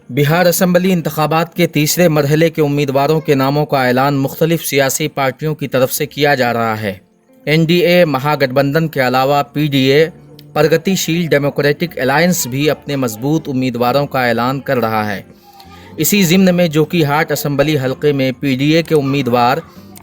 Bihar assembly इंतखाबात के तीसरे मरहले के उम्मीदवारों के नामों का ऐलान मुख्तलिफ सियासी पार्टियों की तरफ से किया जा रहा है। एनडीए महागठबंधन के अलावा पीडीए, प्रगतिशील डेमोक्रेटिक अलायंस भी अपने मजबूत उम्मीदवारों का ऐलान कर रहा है। इसी ज़िम्न में जोकीहाट असम्बली हलके में पीडीए के उम्मीदवार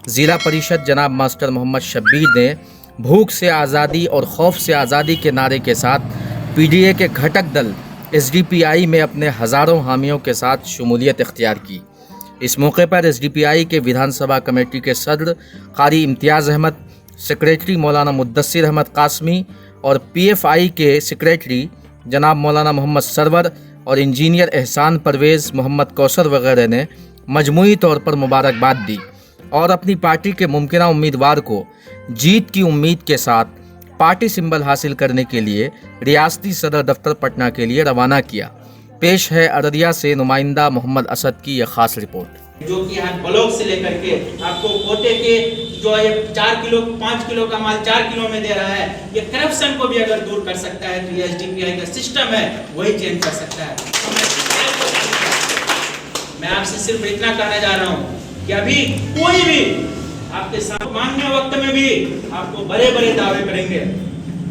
ज़िला परिषद जनाब मास्टर मोहम्मद शब्बीर ने भूख से आज़ादी और खौफ से आज़ादी के नारे के साथ पीडीए के घटक दल एसडीपीआई में अपने हज़ारों हामियों के साथ शमूलियत इख्तियार की। इस मौके पर एसडीपीआई के विधानसभा कमेटी के सदर कारी इम्तियाज़ अहमद, सेक्रेटरी मौलाना मुद्दस्सिर अहमद कासमी और पीएफआई के सेक्रेटरी जनाब मौलाना मोहम्मद सरवर और इंजीनियर एहसान परवेज़, मोहम्मद कौसर वगैरह ने मजमूई तौर पर मुबारकबाद दी और अपनी पार्टी के मुमकिना उम्मीदवार को जीत की उम्मीद के साथ पार्टी सिंबल हासिल करने के लिए रियासती सदर दफ्तर पटना के लिए रवाना किया। पेश है अररिया से नुमाइंदा मोहम्मद असद की यह खास रिपोर्ट। जो कि यहाँ ब्लॉक से लेकर के आपको कोटे के जो ये 4 किलो 5 किलो का माल 4 किलो में दे रहा है, ये करप्शन को भी अगर दूर कर सकता है तो ये एसडीपीआई का सिस्टम है वही चेंज कर सकता है। मैं आपसे सिर्फ इतना कहना जा रहा हूँ कि अभी कोई भी आपके सामान्य वक्त में भी आपको बड़े बड़े दावे करेंगे,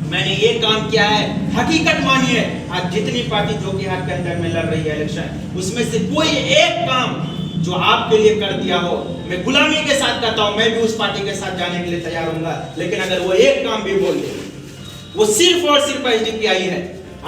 मैंने ये काम किया है, हकीकत मानिए। आज जितनी पार्टी जोकीहाट के अंदर में लड़ रही है इलेक्शन, उसमें से कोई एक काम जो आपके लिए कर दिया हो, मैं गुलामी के साथ कहता हूं, मैं भी उस पार्टी के साथ जाने के लिए तैयार हूंगा, लेकिन अगर वो एक काम भी बोल दे, वो सिर्फ और सिर्फ एसडीपीआई है।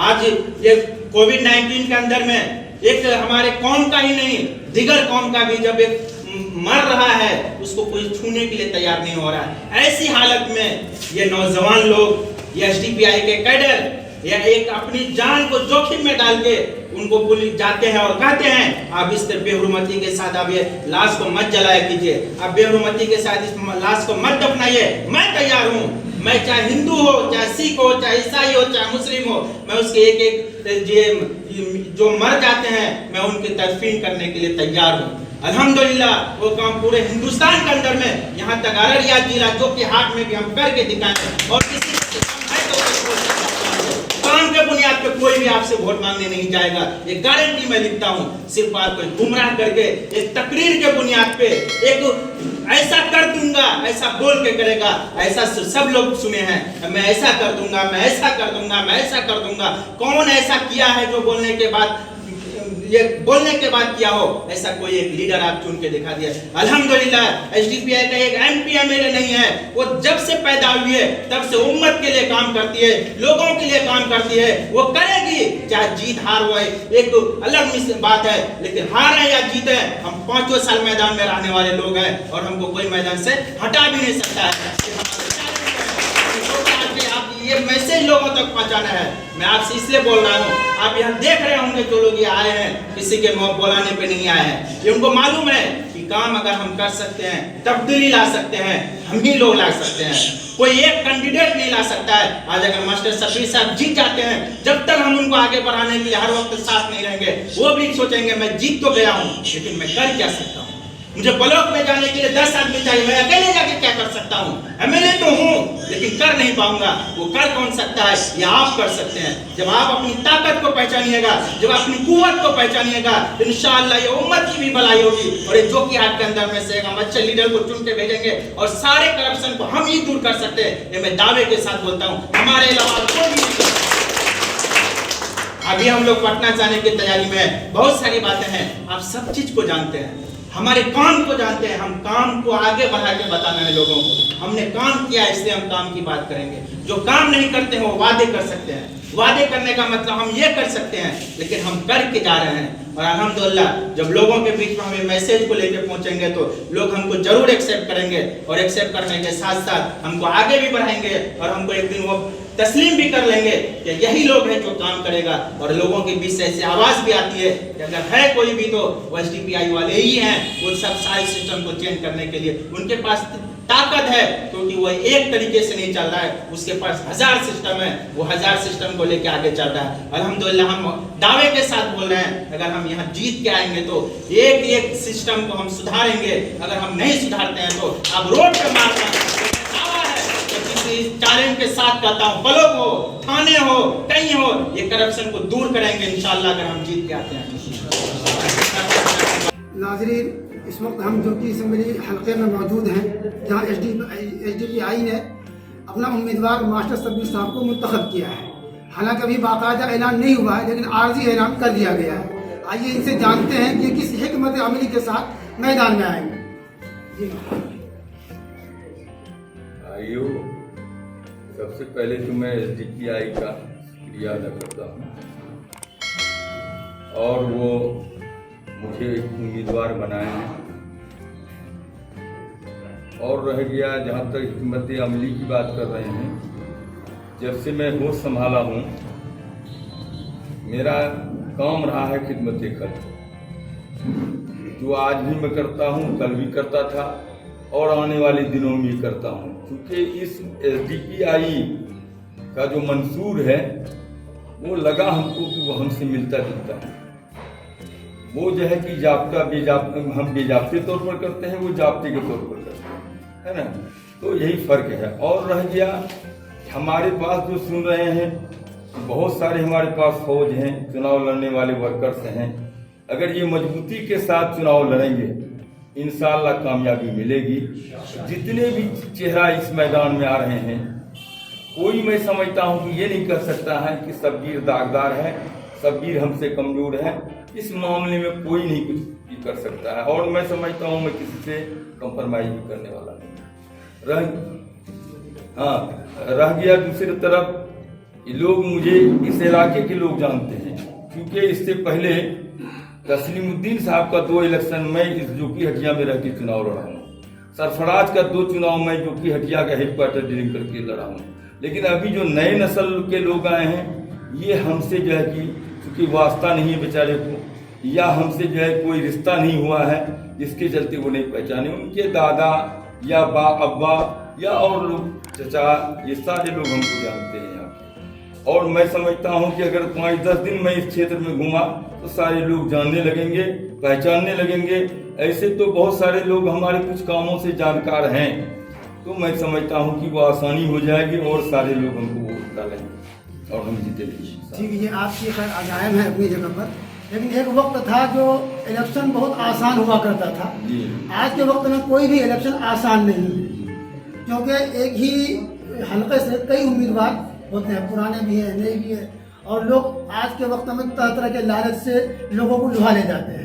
आज ये कोविड-19 के अंदर में एक हमारे कौम का ही नहीं, दिगर कौम का भी जब एक मर रहा है, उसको कोई छूने के लिए तैयार नहीं हो रहा है। ऐसी हालत में ये नौजवान लोग, ये एसडीपीआई के कैडर या एक अपनी जान को जोखिम में डाल के उनको पुलिस जाते हैं और कहते हैं आप इस बेहुरमती के साथ आप ये लाश को मत जलाया कीजिए, आप बेहुरमती के साथ इस लाश को मत दफनाइए। मैं तैयार हूँ, मैं चाहे हिंदू हो, चाहे सिख हो, चाहे ईसाई हो, चाहे मुस्लिम हो, मैं उसके एक एक जो मर जाते हैं मैं उनकी तदफीन करने के लिए तैयार हूँ। अल्हम्दुलिल्लाह वो काम पूरे हिंदुस्तान के अंदर में, यहाँ तक अररिया जिला जोकीहाट में भी हम करके दिखाएं और किसी काम के बुनियाद पे कोई भी आपसे वोट मांगने नहीं जाएगा, ये गारंटी मैं लिखता हूँ। सिर्फ आपको गुमराह करके एक तकरीर के बुनियाद पे एक ऐसा कर दूंगा, ऐसा बोल के करेगा, ऐसा सब लोग सुने हैं, मैं ऐसा कर दूंगा, मैं ऐसा कर दूंगा, मैं ऐसा कर दूंगा। कौन ऐसा किया है जो बोलने के बाद ये बोलने के बाद किया हो? ऐसा कोई एक लीडर आप चुन के दिखा दिया। अल्हम्दुलिल्लाह एसडीपीआई का एक एमपी एमएलए नहीं है, वो जब से पैदा हुई है तब से उम्मत के लिए काम करती है, लोगों के लिए काम करती है, वो करेगी चाहे जीत हार हो। एक अलग बात है, लेकिन हार है या जीत है, हम 5 साल मैदान में रहने वाले लोग हैं और हमको कोई मैदान से हटा भी नहीं सकता है। ये मैसेज लोगों तक पहुंचाना है। मैं आपसे इसलिए बोल रहा हूँ, आप यहाँ देख रहे होंगे जो लोग ये आए हैं, किसी के मुंह बुलाने पे नहीं आए हैं। ये उनको मालूम है कि काम अगर हम कर सकते हैं, तब्दीली ला सकते हैं, हम ही लोग ला सकते हैं, कोई एक कैंडिडेट नहीं ला सकता है। आज अगर मास्टर शब्बीर साहब जीत जाते हैं, जब तक हम उनको आगे बढ़ाने के लिए हर वक्त साथ नहीं रहेंगे, वो भी सोचेंगे मैं जीत तो गया हूँ लेकिन मैं कर क्या सकता हूँ। मुझे ब्लॉक में जाने के लिए 10 आदमी चाहिए, मैं अकेले जाके क्या कर सकता हूँ? एमएलए तो हूँ लेकिन कर नहीं पाऊंगा। वो कर कौन सकता है? ये आप कर सकते हैं। जब आप अपनी ताकत को पहचानिएगा, जब अपनी कुव्वत को पहचानिएगा, तो इंशाअल्लाह ये उम्मत की भी भलाई होगी। और ये जोकीहाट के अंदर में से हम अच्छे लीडर को चुन के भेजेंगे और सारे करप्शन को हम ही दूर कर सकते हैं। ये मैं दावे के साथ बोलता हूँ, हमारे अलावा कोई भी। अभी हम लोग पटना जाने की तैयारी में, बहुत सारी बातें हैं, आप सब चीज को जानते हैं, हमारे काम को जानते हैं। हम काम को आगे बढ़ा के बताना है लोगों को, हमने काम किया इसलिए हम काम की बात करेंगे। जो काम नहीं करते हैं वो वादे कर सकते हैं, वादे करने का मतलब हम ये कर सकते हैं, लेकिन हम करके जा रहे हैं। और अल्हम्दुलिल्लाह जब लोगों के बीच में हमें मैसेज को लेकर पहुंचेंगे तो लोग हमको जरूर एक्सेप्ट करेंगे और एक्सेप्ट करने के साथ साथ हमको आगे भी बढ़ाएंगे और हमको एक दिन वो तस्लीम भी कर लेंगे कि यही लोग हैं जो काम करेगा। और लोगों के बीच से ऐसी आवाज भी आती है कि अगर है कोई भी तो वो एसडीपीआई वाले ही हैं, वो सब सारे सिस्टम को चेंज करने के लिए उनके पास ताकत है, क्योंकि वो एक तरीके से नहीं चल रहा है, उसके पास 1000 सिस्टम है, वो 1000 सिस्टम को लेके आगे चल रहा है। अल्हम्दुलिल्लाह हम दावे के साथ बोल रहे हैं, अगर हम यहाँ जीत के आएंगे तो एक एक सिस्टम को हम सुधारेंगे। अगर हम नहीं सुधारते हैं तो अब रोड पे मारना दावा है आज इस चैलेंज के साथ कहता हूँ, ब्लॉक हो, थाने हो, कहीं हो, ये करप्शन को दूर करेंगे इंशाल्लाह अगर हम जीत के आते हैं। नाज़रीन, इस वक्त हम जो कि असम्बली हल्के में मौजूद हैं, जहां SDPI ने अपना उम्मीदवार मास्टर शब्बीर साहब को मुंतखब किया है। हालांकि अभी बाकायदा ऐलान नहीं हुआ है, लेकिन आर्जी ऐलान कर दिया गया है। आइए इनसे जानते हैं कि किस हिकमत अमली के साथ मैदान में आएंगे। भाइयों, सबसे पहले तो मैं SDPI का शुक्रिया अदा करता हूँ और वो मुझे उम्मीदवार बनाए हैं। और रह गया जहाँ तक हिकमत अमली की बात कर रहे हैं, जब से मैं होश संभाला हूँ मेरा काम रहा है खिदमत खल्क, जो आज भी मैं करता हूँ, कल भी करता था और आने वाले दिनों में भी करता हूँ। क्योंकि इस SDPI का जो मंसूर है वो लगा हमको कि वो हमसे मिलता जुलता है। वो जो है कि हम बेजाब्ते तौर पर करते हैं, वो जाब्ते के तौर पर करते हैं, है ना। तो यही फर्क है। और रह गया हमारे पास जो सुन रहे हैं, बहुत सारे हमारे पास फौज हैं, चुनाव लड़ने वाले वर्कर्स हैं। अगर ये मजबूती के साथ चुनाव लड़ेंगे इंशाअल्लाह कामयाबी मिलेगी। जितने भी चेहरा इस मैदान में आ रहे हैं, कोई मैं समझता हूँ कि ये नहीं कर सकता है कि शब्बीर दागदार है, शब्बीर हमसे कमजोर है। इस मामले में कोई नहीं कुछ भी कर सकता है और मैं समझता हूँ मैं किसी से कंप्रोमाइज भी करने वाला नहीं। रह गया दूसरी तरफ, लोग मुझे इस इलाके के लोग जानते हैं, क्योंकि इससे पहले तस्लीमुद्दीन साहब का 2 इलेक्शन में इस जोकी हटिया में रह के चुनाव लड़ा हूँ। सरफराज का 2 चुनाव में जोकी हटिया का हेडक्वार्टर डीलिंग करके लड़ा हूँ। लेकिन अभी जो नए नस्ल के लोग आए हैं, ये हमसे जो है कि क्योंकि वास्ता नहीं है बेचारे को, या हमसे जो है कोई रिश्ता नहीं हुआ है, जिसके चलते वो नहीं पहचाने। उनके दादा या अब्बा या और लोग, चचा, ये सारे लोग हमको जानते हैं यहाँ पे। और मैं समझता हूँ कि अगर 5-10 दिन मैं इस क्षेत्र में घूमा तो सारे लोग जानने लगेंगे, पहचानने लगेंगे। ऐसे तो बहुत सारे लोग हमारे कुछ कामों से जानकार हैं, तो मैं समझता हूँ कि वो आसानी हो जाएगी और सारे लोग हमको वोट डालेंगे और हम जीतेंगे। ठीक है, ये आपकी खैर अजायम है अपनी जगह पर, लेकिन एक वक्त था जो इलेक्शन बहुत आसान हुआ करता था। आज के वक्त में कोई भी इलेक्शन आसान नहीं है, क्योंकि एक ही हल्के से कई उम्मीदवार होते हैं, पुराने भी हैं, नए भी हैं, और लोग आज के वक्त में तरह तरह के लालच से लोगों को लुभा ले जाते हैं।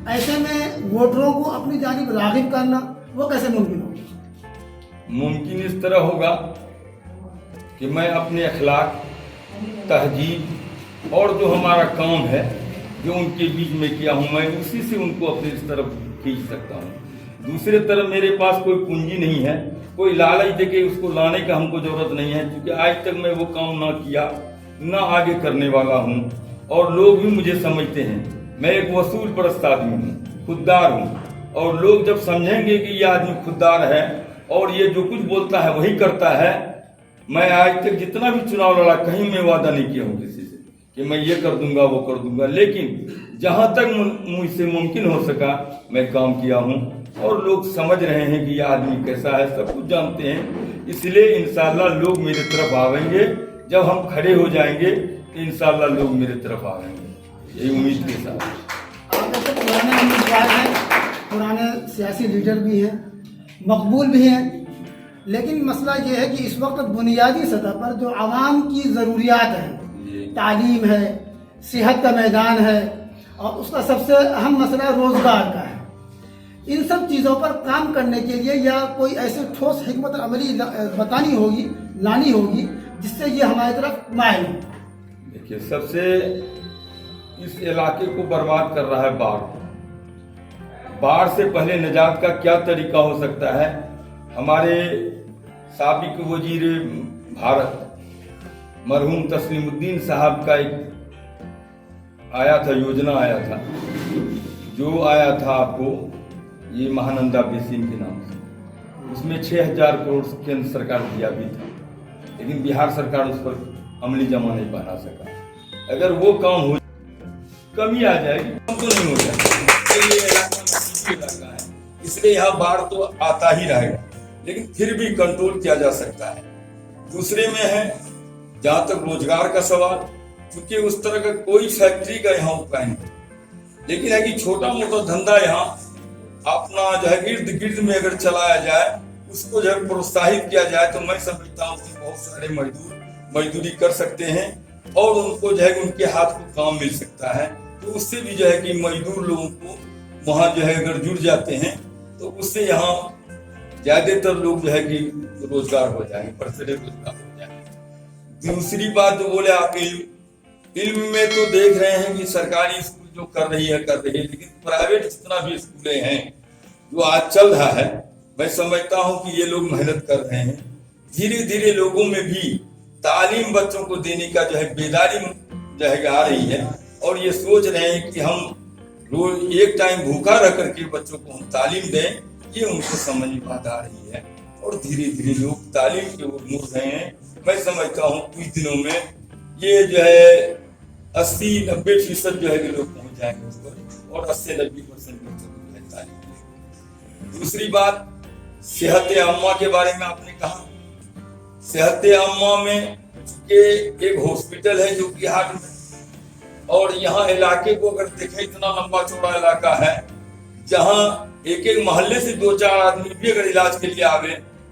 ऐसे में वोटरों को अपनी जानिब राग़िब करना वो कैसे मुमकिन होगा? मुमकिन इस तरह होगा कि मैं अपने अखलाक, तहजीब और जो हमारा काम है जो उनके बीच में किया हूँ, मैं उसी से उनको अपनी इस तरफ खींच सकता हूँ। दूसरे तरफ मेरे पास कोई पूंजी नहीं है, कोई लालच देके उसको लाने का हमको जरूरत नहीं है, क्योंकि आज तक मैं वो काम ना किया ना आगे करने वाला हूँ। और लोग भी मुझे समझते हैं, मैं एक वसूल परस्त आदमी हूँ, खुददार हूँ। और लोग जब समझेंगे कि यह आदमी खुददार है और ये जो कुछ बोलता है वही करता है। मैं आज तक जितना भी चुनाव लड़ा, कहीं मैं वादा नहीं किया हूँ किसी से कि मैं ये कर दूंगा वो कर दूंगा, लेकिन जहाँ तक मुझसे मुमकिन हो सका मैं काम किया हूँ। और लोग समझ रहे हैं कि यह आदमी कैसा है, सब कुछ जानते हैं। इसलिए इंशाअल्लाह लोग मेरी तरफ आवेंगे, जब हम खड़े हो जाएंगे तो इंशाअल्लाह लोग मेरी तरफ आवेंगे, यही उम्मीद के साथ। आप ऐसे पुराने उम्मीदवार हैं, पुराने सियासी लीडर भी हैं, मकबूल भी हैं, लेकिन मसला ये है कि इस वक्त बुनियादी सतह पर जो आवाम की ज़रूरियात हैं, तालीम है, सेहत का मैदान है, और उसका सबसे अहम मसला रोज़गार का है। इन सब चीज़ों पर काम करने के लिए या कोई ऐसे ठोस हिकमत अमली बतानी होगी, लानी होगी, जिससे ये हमारी तरफ मायल हो। देखिए, सबसे इस इलाके को बर्बाद कर रहा है बाढ़ से पहले निजात का क्या तरीका हो सकता है? हमारे साबिक वजीर भारत मरहूम तस्लीमुद्दीन साहब का एक आया था, योजना आया था, जो आया था आपको ये महानंदा बेसिन के नाम से। उसमें 6000 करोड़ केंद्र सरकार दिया भी था, लेकिन बिहार सरकार उस पर अमली जमा नहीं बना सका। अगर वो काम हो, कमी आ जाएगी, काम तो नहीं हो जाएगा। ये इलाका है, इसलिए यहाँ बाढ़ तो आता ही रहेगा, लेकिन फिर भी कंट्रोल किया जा सकता है। दूसरे में है जहां तक रोजगार का सवाल, क्योंकि उस तरह का कोई फैक्ट्री का यहाँ उपाय नहीं, लेकिन है कि छोटा मोटा धंधा यहाँ अपना जो है इर्द गिर्द में अगर चलाया जाए, उसको जो है प्रोत्साहित किया जाए, तो मैं समझता हूँ कि बहुत सारे मजदूर मजदूरी कर सकते हैं और उनको जो है उनके हाथ को काम मिल सकता है। तो उससे भी जो है कि मजदूर लोगों को वहाँ जो है अगर जुड़ जाते हैं तो उससे यहाँ ज्यादातर लोग जो है कि रोजगार हो जाएंगे, बड़े रोजगार हो जाएंगे। दूसरी बात जो बोले आप, इल्म में तो देख रहे हैं कि सरकारी स्कूल जो कर रही है, लेकिन प्राइवेट जितना भी स्कूलें हैं जो आज चल रहा है, मैं समझता हूं कि ये लोग मेहनत कर रहे हैं। धीरे धीरे लोगों में भी तालीम बच्चों को देने का जो है बेदारी जो है आ रही है, और ये सोच रहे हैं कि हम रोज एक टाइम भूखा रह करके बच्चों को हम तालीम दें, ये उनको समझ में बात आ रही है और धीरे धीरे लोग तालीम की ओर मुड़ रहे हैं। मैं समझता हूँ कुछ दिनों में ये जो है 80-90% जो है कि लोग पहुंच जाएंगे उस पर, और 80-90% लोग तालीम। दूसरी बात, सेहत अम्मा के बारे में आपने कहा। सेहत अम्मा में के एक हॉस्पिटल है जो कि हाट में, और यहाँ इलाके को अगर देखें इतना लंबा चौड़ा इलाका है, जहाँ एक एक मोहल्ले से 2-4 आदमी भी अगर इलाज के लिए आवे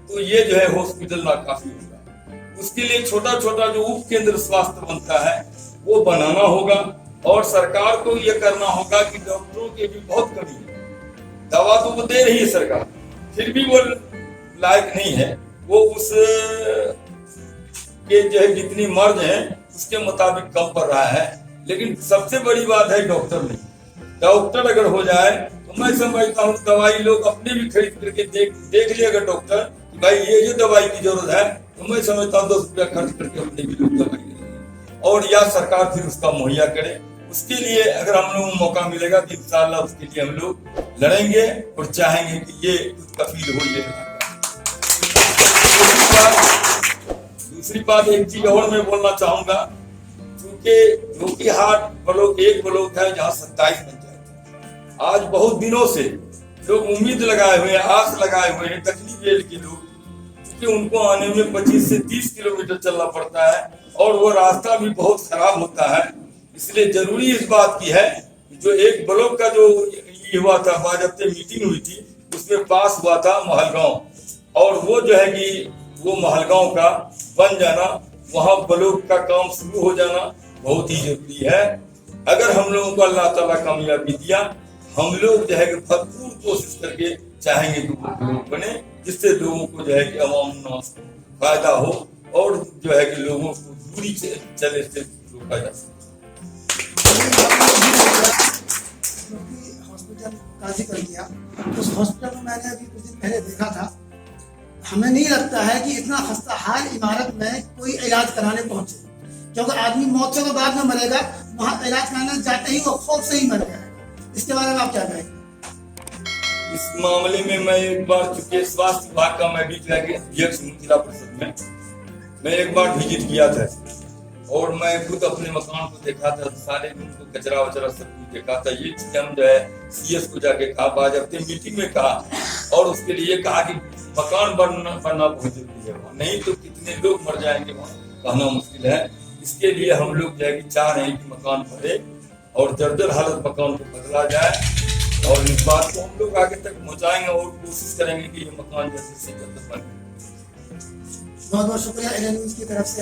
तो ये जो है हॉस्पिटल नाकाफी होगा। उसके लिए छोटा छोटा जो उप केंद्र स्वास्थ्य बनता है वो बनाना होगा, और सरकार को ये करना होगा कि डॉक्टरों की भी बहुत कमी है। दवा तो वो दे रही है सरकार, फिर भी वो लायक नहीं है, वो उस के जो है जितनी मर्ज है उसके मुताबिक कम पड़ रहा है। लेकिन सबसे बड़ी बात है डॉक्टर नहीं, डॉक्टर अगर हो जाए तो मैं समझता हूँ दवाई लोग अपने भी खरीद करके देख लिएगा डॉक्टर कि भाई ये दवाई की जरूरत है, तो मैं समझता हूँ 10 रुपया खर्च करके अपने भी लोग दवाई लेंगे, और या सरकार फिर उसका मुहैया करे। उसके लिए अगर हम लोगों को मौका मिलेगा तो इंशाअल्लाह उसके लिए हम लोग लड़ेंगे और चाहेंगे कि ये कफील हो। ये दूसरी बात एक चीज और मैं बोलना चाहूंगा, क्योंकि जोकीहाट ब्लॉक एक ब्लॉक है जहाँ 27 पंचायत, आज बहुत दिनों से लोग उम्मीद लगाए हुए हैं, आस लगाए हुए हैं, दक्षिणी बेल के लोग, क्योंकि उनको आने में 25 से 30 किलोमीटर चलना पड़ता है और वो रास्ता भी बहुत खराब होता है। इसलिए जरूरी इस बात की है कि जो एक ब्लॉक का जो ये हुआ था, बाज़ाब्ते मीटिंग हुई थी, उसमें पास हुआ था महलगांव, और वो जो है कि वो महलगांव का बन जाना, वहाँ ब्लॉक का काम शुरू हो जाना बहुत ही जरूरी है। अगर हम लोगों को अल्लाह ताला कामयाबी दिया, हम लोग जो है कि भरपूर कोशिश करके चाहेंगे कि वो ब्लॉक बने, जिससे लोगों को जो है कि अवाम नास को फायदा हो और जो है कि लोगों को दूरी चले से रोका जा सके। हॉस्पिटल का जिक्र किया, उस हॉस्पिटल में मैंने अभी कुछ दिन पहले देखा था। हमें नहीं लगता है कि इतना खस्ता हाल इमारत में कोई इलाज कराने पहुंचे, क्योंकि आदमी मौत के बाद में मरेगा, वहाँ इलाज कराने जाते ही वो खौफ से ही मर गया। इसके बारे में आप क्या कहेंगे? इस मामले में मैं एक बार, चूंकि स्वास्थ्य विभाग का मैं भी अध्यक्ष हूँ जिला परिषद में, मैं एक बार विजिट किया था और मैं खुद अपने मकान को देखा था, सारे उनको कचरा वचरा सब कुछ देखा था। ये चीज हम जो है CS को जाके कहा, बाज़ाब्ते मीटिंग में कहा, और उसके लिए कहा कि मकान बनना बहुत जरूरी है, नहीं तो कितने लोग मर जाएंगे वहाँ कहना मुश्किल है। इसके लिए हम लोग जो है कि चाह रहे हैं कि मकान बने और जर्जर हालत मकान को बदला जाए, और इस बात को हम लोग आगे तक पहुँचाएंगे और कोशिश करेंगे कि ये मकान जल्द से जल्द बने। बहुत बहुत शुक्रिया एल न्यूज़ की तरफ से।